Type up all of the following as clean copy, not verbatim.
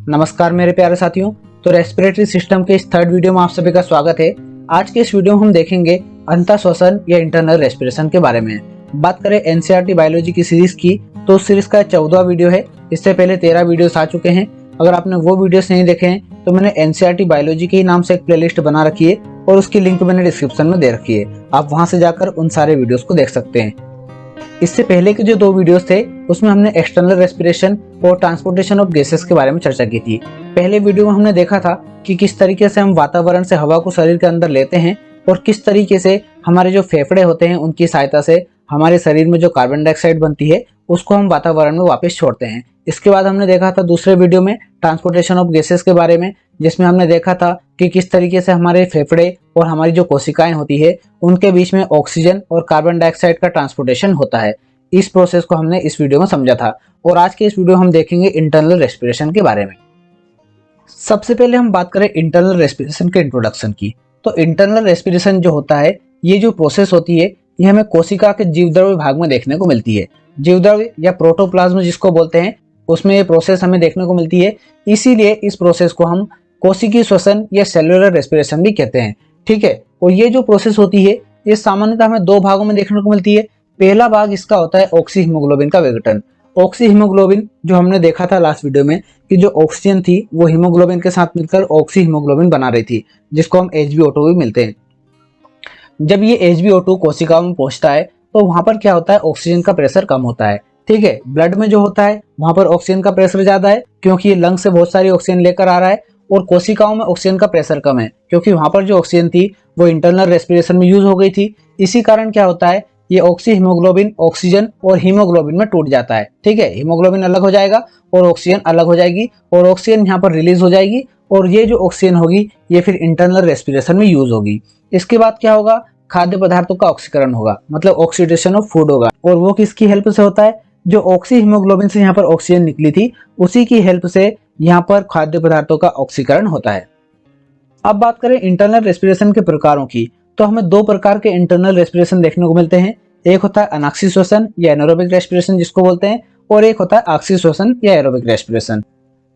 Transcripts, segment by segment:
नमस्कार मेरे प्यारे साथियों। तो रेस्पिरेटरी सिस्टम के इस थर्ड वीडियो में आप सभी का स्वागत है। आज के इस वीडियो में हम देखेंगे अंतःश्वसन या इंटरनल रेस्पिरेशन के बारे में। बात करें एनसीईआरटी बायोलॉजी की सीरीज की, तो उस सीरीज का 14वां वीडियो है। इससे पहले 13 वीडियोस आ चुके हैं। अगर आपने वो वीडियोस नहीं देखे हैं तो मैंने एनसीईआरटी बायोलॉजी के ही नाम से एक प्लेलिस्ट बना रखी है और उसकी लिंक मैंने डिस्क्रिप्शन में दे रखी है। आप वहां से जाकर उन सारे वीडियोस को देख सकते हैं। इससे पहले के जो 2 वीडियोस थे उसमें हमने एक्सटर्नल रेस्पिरेशन और ट्रांसपोर्टेशन ऑफ गैसेस के बारे में चर्चा की थी। पहले वीडियो में हमने देखा था कि किस तरीके से हम वातावरण से हवा को शरीर के अंदर लेते हैं और किस तरीके से हमारे जो फेफड़े होते हैं उनकी सहायता से हमारे शरीर में जो कार्बन डाइऑक्साइड बनती है उसको हम वातावरण में वापस छोड़ते हैं। इसके बाद हमने देखा था दूसरे वीडियो में ट्रांसपोर्टेशन ऑफ गैसेस के बारे में, जिसमें हमने देखा था कि किस तरीके से हमारे फेफड़े और हमारी जो कोशिकाएं होती है उनके बीच में ऑक्सीजन और कार्बन डाइऑक्साइड का ट्रांसपोर्टेशन होता है। इस प्रोसेस को हमने इस वीडियो में समझा था और आज के इस वीडियो में हम देखेंगे इंटरनल रेस्पिरेशन के बारे में। सबसे पहले हम बात करें इंटरनल रेस्पिरेशन के इंट्रोडक्शन की। तो इंटरनल रेस्पिरेशन जो होता है, ये जो प्रोसेस होती है ये हमें कोशिका के जीवद्रव्य भाग में देखने को मिलती है। जीवद्रव्य या प्रोटोप्लाज्म जिसको बोलते हैं, उसमें ये प्रोसेस हमें देखने को मिलती है। इसीलिए इस प्रोसेस को हम कोशिकीय श्वसन या सेलुलर रेस्पिरेशन भी कहते हैं। ठीक है। और ये जो प्रोसेस होती है ये सामान्यतः हमें 2 भागों में देखने को मिलती है। पहला भाग इसका होता है ऑक्सी हीमोग्लोबिन का विघटन। ऑक्सी हीमोग्लोबिन जो हमने देखा था लास्ट वीडियो में कि जो ऑक्सीजन थी वो हीमोग्लोबिन के साथ मिलकर ऑक्सी हीमोग्लोबिन बना रही थी, जिसको हम HbO2 भी मिलते हैं। जब ये HbO2 कोशिकाओं में पहुंचता है तो वहां पर क्या होता है, ऑक्सीजन का प्रेशर कम होता है। ठीक है। ब्लड में जो होता है वहां पर ऑक्सीजन का प्रेशर ज्यादा है क्योंकि ये लंग से बहुत सारी ऑक्सीजन लेकर आ रहा है, और कोशिकाओं में ऑक्सीजन का प्रेशर कम है क्योंकि वहां पर जो ऑक्सीजन थी वो इंटरनल रेस्पिरेशन में यूज हो गई थी। इसी कारण क्या होता है, ये ऑक्सी हीमोग्लोबिन ऑक्सीजन और हीमोग्लोबिन में टूट जाता है। ठीक है। हीमोग्लोबिन अलग हो जाएगा और ऑक्सीजन अलग हो जाएगी और ऑक्सीजन यहाँ पर रिलीज हो जाएगी और ये जो ऑक्सीजन होगी ये फिर इंटरनल रेस्पिरेशन में यूज होगी। इसके बाद क्या होगा, खाद्य पदार्थों का ऑक्सीकरण होगा, मतलब ऑक्सीडेशन ऑफ फूड होगा। और वो किसकी हेल्प से होता है, जो ऑक्सी हीमोग्लोबिन से यहाँ पर ऑक्सीजन निकली थी उसी की हेल्प से यहाँ पर खाद्य पदार्थों का ऑक्सीकरण होता है। अब बात करें इंटरनल रेस्पिरेशन के प्रकारों की, तो हमें 2 प्रकार के इंटरनल रेस्पिरेशन देखने को मिलते हैं। एक होता है अनाक्सी श्वसन या एनारोबिक रेस्पिरेशन जिसको बोलते हैं, और एक होता है आक्सी श्वसन या एरोबिक रेस्पिरेशन।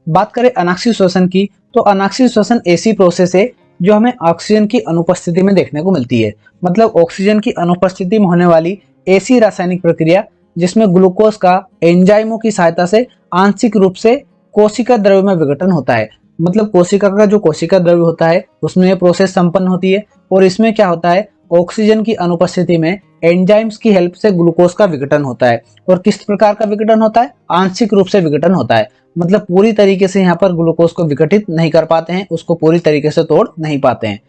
बात करें अनाक्सी श्वसन की, तो अनाक्सी श्वसन ऐसी प्रोसेस है जो हमें ऑक्सीजन की अनुपस्थिति में देखने को मिलती है। मतलब ऑक्सीजन की अनुपस्थिति में होने वाली ऐसी रासायनिक प्रक्रिया जिसमें ग्लूकोज का एंजाइमों की सहायता से आंशिक रूप से कोशिका द्रव्य में विघटन होता है। मतलब कोशिका का जो कोशिका द्रव्य होता है उसमें यह प्रोसेस संपन्न होती है, और इसमें क्या होता है, ऑक्सीजन की अनुपस्थिति में एंजाइम्स की हेल्प से ग्लूकोज का विघटन होता है। और किस प्रकार का विघटन होता है, आंशिक रूप से विघटन होता है। मतलब पूरी तरीके से यहाँ पर ग्लूकोज को विघटित नहीं कर पाते हैं, उसको पूरी तरीके से तोड़ नहीं पाते हैं।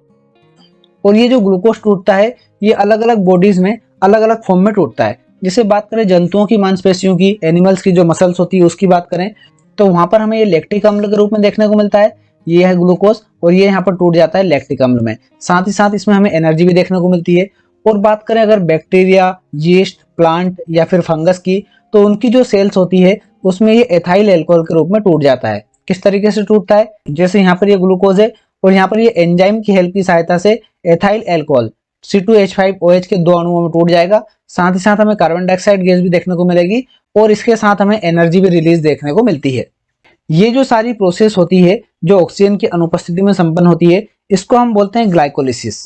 और ये जो ग्लूकोज टूटता है ये अलग अलग बॉडीज में अलग अलग फॉर्म में टूटता है। जैसे बात करें जंतुओं की मांसपेशियों की, एनिमल्स की जो मसल्स होती है उसकी बात करें, तो वहां पर हमें ये लैक्टिक अम्ल के रूप में देखने को मिलता है। ये है ग्लूकोज और ये यहाँ पर टूट जाता है लैक्टिक अम्ल में। साथ ही साथ इसमें हमें एनर्जी भी देखने को मिलती है। और बात करें अगर बैक्टीरिया, यीस्ट, प्लांट या फिर फंगस की, तो उनकी जो सेल्स होती है उसमें ये एथाइल अल्कोहल के रूप में टूट जाता है। किस तरीके से टूटता है, जैसे यहाँ पर ये ग्लूकोज है और यहाँ पर ये एंजाइम की हेल्प की सहायता से एथाइल अल्कोहल C2H5OH के 2 अणुओं में टूट जाएगा। साथ ही साथ हमें कार्बन डाइऑक्साइड गैस भी देखने को मिलेगी और इसके साथ हमें एनर्जी भी रिलीज देखने को मिलती है। ये जो सारी प्रोसेस होती है जो ऑक्सीजन की अनुपस्थिति में संपन्न होती है, इसको हम बोलते हैं ग्लाइकोलिसिस।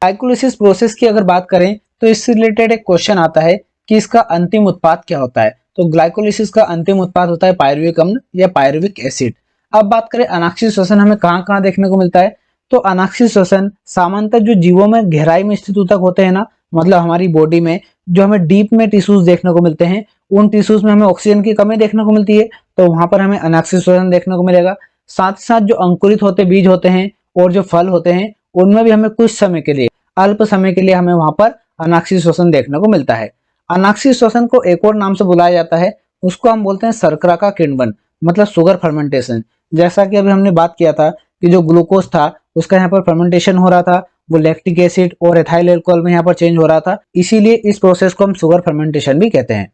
ग्लाइकोलिसिस प्रोसेस की अगर बात करें तो इससे रिलेटेड एक क्वेश्चन आता है कि इसका अंतिम उत्पाद क्या होता है। तो ग्लाइकोलिसिस का अंतिम उत्पाद होता है पायरुविक अम्ल या पायरुविक एसिड। अब बात करें अनाक्सी श्वसन हमें कहाँ देखने को मिलता है, तो अनाक्सी श्वसन सामान्यतः जो जीवों में गहराई में स्थित ऊतक होते हैं ना, मतलब हमारी बॉडी में जो हमें डीप में टिश्यूज देखने को मिलते हैं, उन टिश्यूज में हमें ऑक्सीजन की कमी देखने को मिलती है, तो वहां पर हमें अनाक्सी श्वसन देखने को मिलेगा। साथ ही साथ जो अंकुरित होते बीज होते हैं और जो फल होते हैं उनमें भी हमें कुछ समय के लिए, अल्प समय के लिए हमें वहां पर अनाक्सी श्वसन देखने को मिलता है। अनाक्सी श्वसन को एक और नाम से बुलाया जाता है, उसको हम बोलते हैं शर्करा का किण्वन, मतलब शुगर फर्मेंटेशन। जैसा कि अभी हमने बात किया था कि जो ग्लूकोज था उसका यहाँ पर फर्मेंटेशन हो रहा था, वो लैक्टिक एसिड और एथाइल अल्कोहल में यहाँ पर चेंज हो रहा था, इसीलिए इस प्रोसेस को हम शुगर फर्मेंटेशन भी कहते हैं।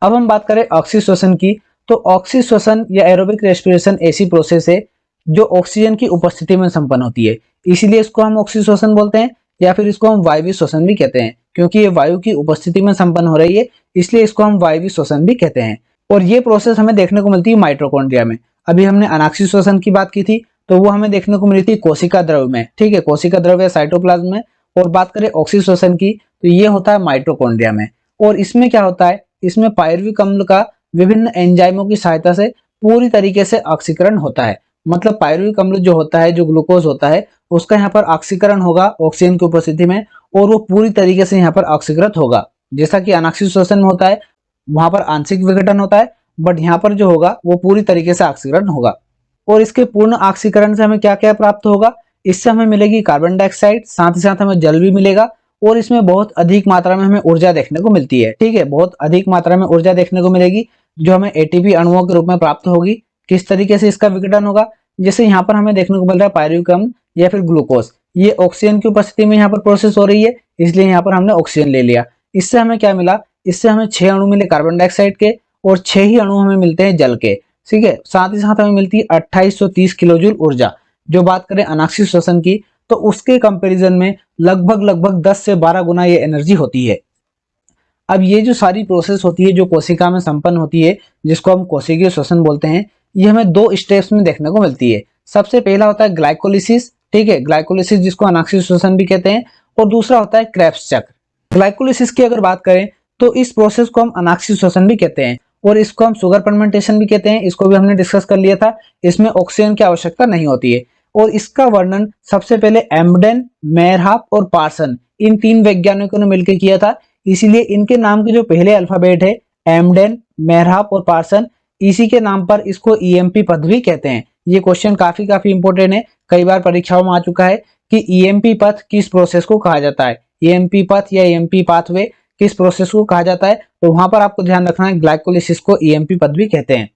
अब हम बात करें ऑक्सी श्वसन की, तो ऑक्सी श्वसन या एरोबिक रेस्पिरेशन ऐसी प्रोसेस है जो ऑक्सीजन की उपस्थिति में संपन्न होती है, इसीलिए इसको हम ऑक्सी श्वसन बोलते हैं, या फिर इसको हम वायवीय श्वसन भी कहते हैं क्योंकि ये वायु की उपस्थिति में संपन्न हो रही है, इसलिए इसको हम वायवीय श्वसन भी कहते हैं। और ये प्रोसेस हमें देखने को मिलती है माइटोकॉन्ड्रिया में। अभी हमने अनाक्षी श्वसन की बात की थी, तो वो हमें देखने को मिली थी कोशिका द्रव में, ठीक है, कोशिका द्रव या साइटोप्लाज्म में। और बात करें ऑक्सी श्वसन की, तो ये होता है माइटोकॉन्ड्रिया में। और इसमें क्या होता है, इसमें पायरुविक अम्ल का विभिन्न एंजाइमों की सहायता से पूरी तरीके से ऑक्सीकरण होता है। मतलब पायरुविक अम्ल जो होता है, जो ग्लूकोज होता है, उसका यहाँ पर ऑक्सीकरण होगा ऑक्सीजन की उपस्थिति में, और वो पूरी तरीके से यहाँ पर ऑक्सीकृत होगा। जैसा कि अनाक्षी श्वसन में होता है, वहां पर आंशिक विघटन होता है, बट यहाँ पर जो होगा वो पूरी तरीके से ऑक्सीकरण होगा। और इसके पूर्ण ऑक्सीकरण से हमें क्या क्या प्राप्त होगा, इससे हमें मिलेगी कार्बन डाइऑक्साइड, साथ ही साथ हमें जल भी मिलेगा, और इसमें बहुत अधिक मात्रा में हमें ऊर्जा देखने को मिलती है, ठीक है, बहुत अधिक मात्रा में ऊर्जा देखने को मिलेगी, जो हमें एटीपी अणुओं के रूप में प्राप्त होगी। किस तरीके से इसका विघटन होगा, जैसे यहाँ पर हमें देखने को मिल रहा है पायरुविक अम्ल या फिर ग्लूकोज, ये ऑक्सीजन की उपस्थिति में यहाँ पर प्रोसेस हो रही है, इसलिए यहाँ पर हमने ऑक्सीजन ले लिया। इससे हमें क्या मिला, इससे हमें 6 अणु मिले कार्बन डाइऑक्साइड के, और 6 ही अणु हमें मिलते हैं जल के, ठीक है। साथ ही साथ हमें मिलती है 2830 किलोजूल ऊर्जा। जो बात करें अनाक्षी श्वसन की, तो उसके कंपैरिजन में लगभग 10 से 12 गुना ये एनर्जी होती है। अब ये जो सारी प्रोसेस होती है, जो कोशिका में संपन्न होती है, जिसको हम कोशिकीय श्वसन बोलते हैं, ये हमें 2 स्टेप्स में देखने को मिलती है। सबसे पहला होता है ग्लाइकोलिसिस, ठीक है, ग्लाइकोलिसिस जिसको अनाक्षी श्वसन भी कहते हैं, और दूसरा होता है क्रेब्स चक्र। ग्लाइकोलिसिस की अगर बात करें, तो इस प्रोसेस को हम अनाक्षी श्वसन भी कहते हैं, और इसको हम शुगर फर्मेंटेशन भी कहते हैं। इसको भी हमने डिस्कस कर लिया था, इसमें ऑक्सीजन की आवश्यकता नहीं होती है। और इसका वर्णन सबसे पहले एम्बडेन, मेयरहाफ और पार्सन, इन 3 वैज्ञानिकों ने मिलकर किया था। इसीलिए इनके नाम के जो पहले अल्फाबेट है, एम्बडेन, मेयरहाफ और पार्सन, इसी के नाम पर इसको ईएमपी पथ भी कहते हैं। ये क्वेश्चन काफी इंपोर्टेंट है, कई बार परीक्षाओं में आ चुका है कि ईएमपी पथ किस प्रोसेस को कहा जाता है, ईएमपी पथ या ईएमपी पाथवे किस प्रोसेस को कहा जाता है। तो वहां पर आपको ध्यान रखना है, ग्लाइकोलिसिस को ईएमपी पथ भी कहते हैं।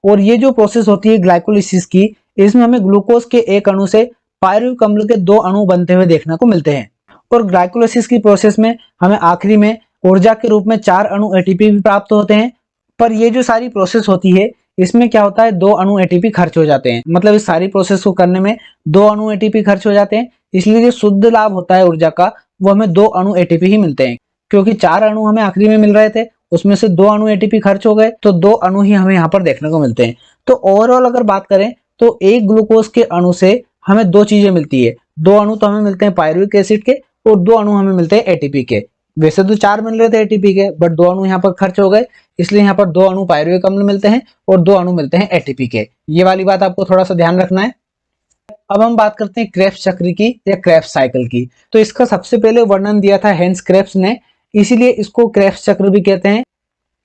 और ये जो प्रोसेस होती है ग्लाइकोलिसिस की, इसमें हमें ग्लूकोज के एक अणु से पायरुविक अम्ल के 2 अणु बनते हुए देखने को मिलते हैं। और ग्लाइकोलिसिस की प्रोसेस में हमें आखिरी में ऊर्जा के रूप में 4 अणु एटीपी भी प्राप्त होते हैं। पर ये जो सारी प्रोसेस होती है, इसमें क्या होता है, 2 अणु एटीपी खर्च हो जाते हैं। मतलब इस सारी प्रोसेस को करने में 2 अणु एटीपी खर्च हो जाते हैं। इसलिए जो शुद्ध लाभ होता है ऊर्जा का, वो हमें 2 अणु एटीपी ही मिलते हैं। क्योंकि 4 अणु हमें आखिरी में मिल रहे थे, उसमें से 2 अणु एटीपी खर्च हो गए, तो 2 अणु ही हमें यहाँ पर देखने को मिलते हैं। तो ओवरऑल अगर बात करें, तो एक ग्लूकोज के अणु से हमें 2 चीजें मिलती है। 2 अणु तो हमें मिलते हैं पायरुविक एसिड के, और 2 अणु हमें मिलते हैं एटीपी के। वैसे तो 4 मिल रहे थे एटीपी के, बट 2 अणु यहाँ पर खर्च हो गए, इसलिए यहाँ पर 2 अणु पायरुविक अम्ल मिलते हैं और 2 अणु मिलते हैं एटीपी के। ये वाली बात आपको थोड़ा सा ध्यान रखना है। अब हम बात करते हैं क्रेब्स चक्र की या क्रेब्स साइकिल की। तो इसका सबसे पहले वर्णन दिया था हेंस क्रेब्स ने, इसीलिए इसको क्रेब्स चक्र भी कहते हैं।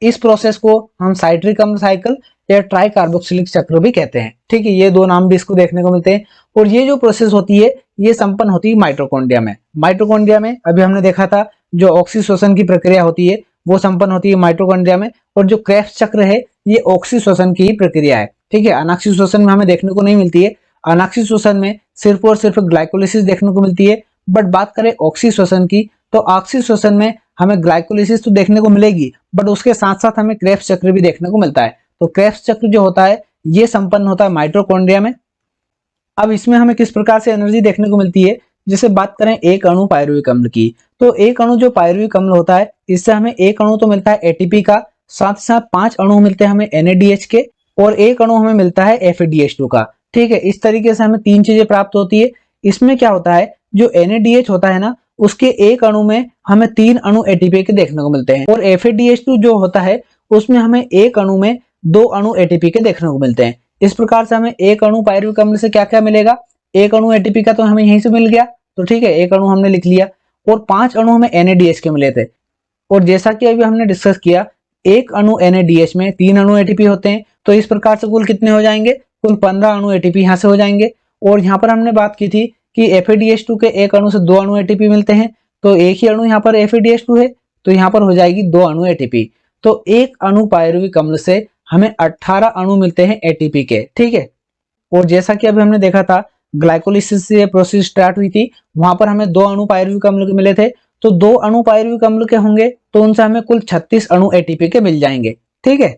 इस प्रोसेस को हम साइट्रिक अम्ल साइकिल या ट्राई कार्बोक्सिलिक चक्र भी कहते हैं, ठीक है, ये 2 नाम भी इसको देखने को मिलते हैं। और ये जो प्रोसेस होती है, ये संपन्न होती है माइटोकॉन्ड्रिया में। माइटोकॉन्ड्रिया में अभी हमने देखा था, जो ऑक्सी श्वसन की प्रक्रिया होती है, वो संपन्न होती है माइटोकॉन्ड्रिया में। और जो क्रेब्स चक्र है, ये ऑक्सी श्वसन की ही प्रक्रिया है, ठीक है, अनाक्षी श्वसन में हमें देखने को नहीं मिलती है। अनाक्षी श्वसन में सिर्फ और सिर्फ ग्लाइकोलिसिस देखने को मिलती है। बट बात करें ऑक्सी श्वसन की, तो ऑक्सी श्वसन में हमें ग्लाइकोलिसिस तो देखने को मिलेगी, बट उसके साथ साथ हमें क्रेब्स चक्र भी देखने को मिलता है। तो क्रेब्स चक्र जो होता है, ये संपन्न होता है माइटोकॉन्ड्रिया में। अब इसमें हमें किस प्रकार से एनर्जी देखने को मिलती है, जैसे बात करें एक अणु पायरुविक अम्ल की, तो एक अणु जो पायरुविक अम्ल होता है, इससे हमें एक अणु तो मिलता है एटीपी का, साथ ही साथ 5 अणु मिलते हैं हमें NADH के, और एक अणु हमें मिलता है FADH2 का, ठीक है। इस तरीके से हमें 3 चीजें प्राप्त होती है। इसमें क्या होता है, जो NADH होता है ना, उसके एक अणु में हमें 3 अणु एटीपी के देखने को मिलते हैं, और FADH2 जो होता है, उसमें हमें एक अणु में 2 अणु एटीपी के देखने को मिलते हैं। इस प्रकार से हमें एक अणु पायरुविक अम्ल से क्या क्या मिलेगा, एक अणु एटीपी का तो हमें यहीं से मिल गया, तो ठीक है, एक अणु हमने लिख लिया, और 5 अणु हमें NADH के मिले थे। और जैसा कि अभी हमने डिस्कस किया, एक अणु NADH में 3 अणु एटीपी होते हैं, तो इस प्रकार से कुल कितने हो जाएंगे, कुल 15 अणु एटीपी यहाँ से हो जाएंगे। और यहाँ पर हमने बात की थी कि FADH2 के एक अणु से 2 अणु एटीपी मिलते हैं, तो एक ही अणु यहाँ पर FADH2 है, तो यहाँ पर हो जाएगी 2 अणु एटीपी। तो एक अणु पायरुविक अम्ल से हमें 18 अणु मिलते हैं एटीपी के, ठीक है। और जैसा कि अभी हमने देखा था, ग्लाइकोलिसिस से प्रोसेस स्टार्ट हुई थी, वहां पर हमें 2 अणु पायरुविक अम्ल के मिले थे, तो 2 अणु पायरुविक अम्ल के होंगे, तो उनसे हमें कुल 36 अणु एटीपी के मिल जाएंगे, ठीक है।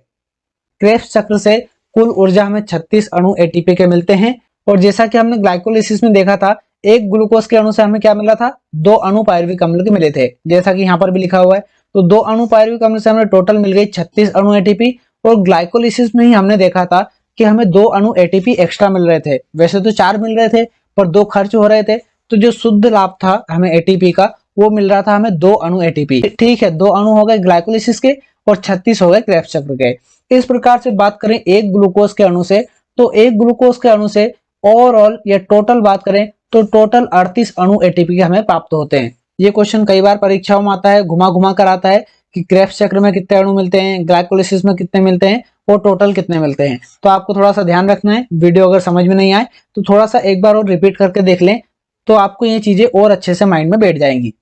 क्रेब्स चक्र से कुल ऊर्जा हमें 36 अणु एटीपी के मिलते हैं। और जैसा कि हमने ग्लाइकोलिसिस में देखा था, एक ग्लूकोज के अणु से हमें क्या मिला था, 2 अणु पायरुविक अम्ल के मिले थे, जैसा कि यहाँ पर भी लिखा हुआ है। तो 2 अणु पायरुविक अम्ल से हमें टोटल मिल गई 36 अणु एटीपी। और ग्लाइकोलिसिस में ही हमने देखा था कि हमें 2 अणु एटीपी एक्स्ट्रा मिल रहे थे। वैसे तो 4 मिल रहे थे पर 2 खर्च हो रहे थे, तो जो शुद्ध लाभ था हमें एटीपी का वो मिल रहा था हमें 2 अणु एटीपी। ठीक है, 2 अणु हो गए ग्लाइकोलिसिस के और 36 हो गए क्रेब्स चक्र के। इस प्रकार से बात करें एक ग्लूकोज के अणु से, तो एक ग्लूकोज के अणु से ओवरऑल या टोटल बात करें तो टोटल 38 अणु एटीपी के हमें प्राप्त होते हैं। ये क्वेश्चन कई बार परीक्षाओं में आता है, घुमा घुमा कर आता है कि क्रेब्स चक्र में कितने अणु मिलते हैं, ग्लाइकोलिसिस में कितने मिलते हैं और टोटल कितने मिलते हैं। तो आपको थोड़ा सा ध्यान रखना है, वीडियो अगर समझ में नहीं आए तो थोड़ा सा एक बार और रिपीट करके देख लें, तो आपको ये चीजें और अच्छे से माइंड में बैठ जाएंगी।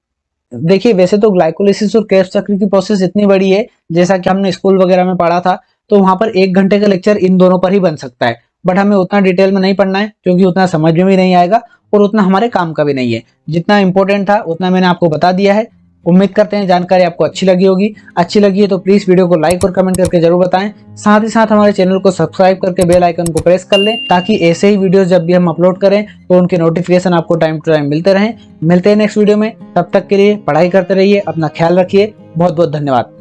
देखिए, वैसे तो ग्लाइकोलिसिस और क्रेब्स चक्र की प्रोसेस इतनी बड़ी है, जैसा कि हमने स्कूल वगैरह में पढ़ा था, तो वहां पर 1 घंटे का लेक्चर इन दोनों पर ही बन सकता है। बट हमें उतना डिटेल में नहीं पढ़ना है, क्योंकि उतना समझ में भी नहीं आएगा और उतना हमारे काम का भी नहीं है। जितना इंपॉर्टेंट था उतना मैंने आपको बता दिया है। उम्मीद करते हैं जानकारी आपको अच्छी लगी होगी। अच्छी लगी है तो प्लीज वीडियो को लाइक और कमेंट करके जरूर बताएं। साथ ही साथ हमारे चैनल को सब्सक्राइब करके बेल आइकन को प्रेस कर लें, ताकि ऐसे ही वीडियोस जब भी हम अपलोड करें तो उनके नोटिफिकेशन आपको टाइम टू टाइम मिलते रहें। मिलते हैं नेक्स्ट वीडियो में, तब तक के लिए पढ़ाई करते रहिए, अपना ख्याल रखिए। बहुत बहुत धन्यवाद।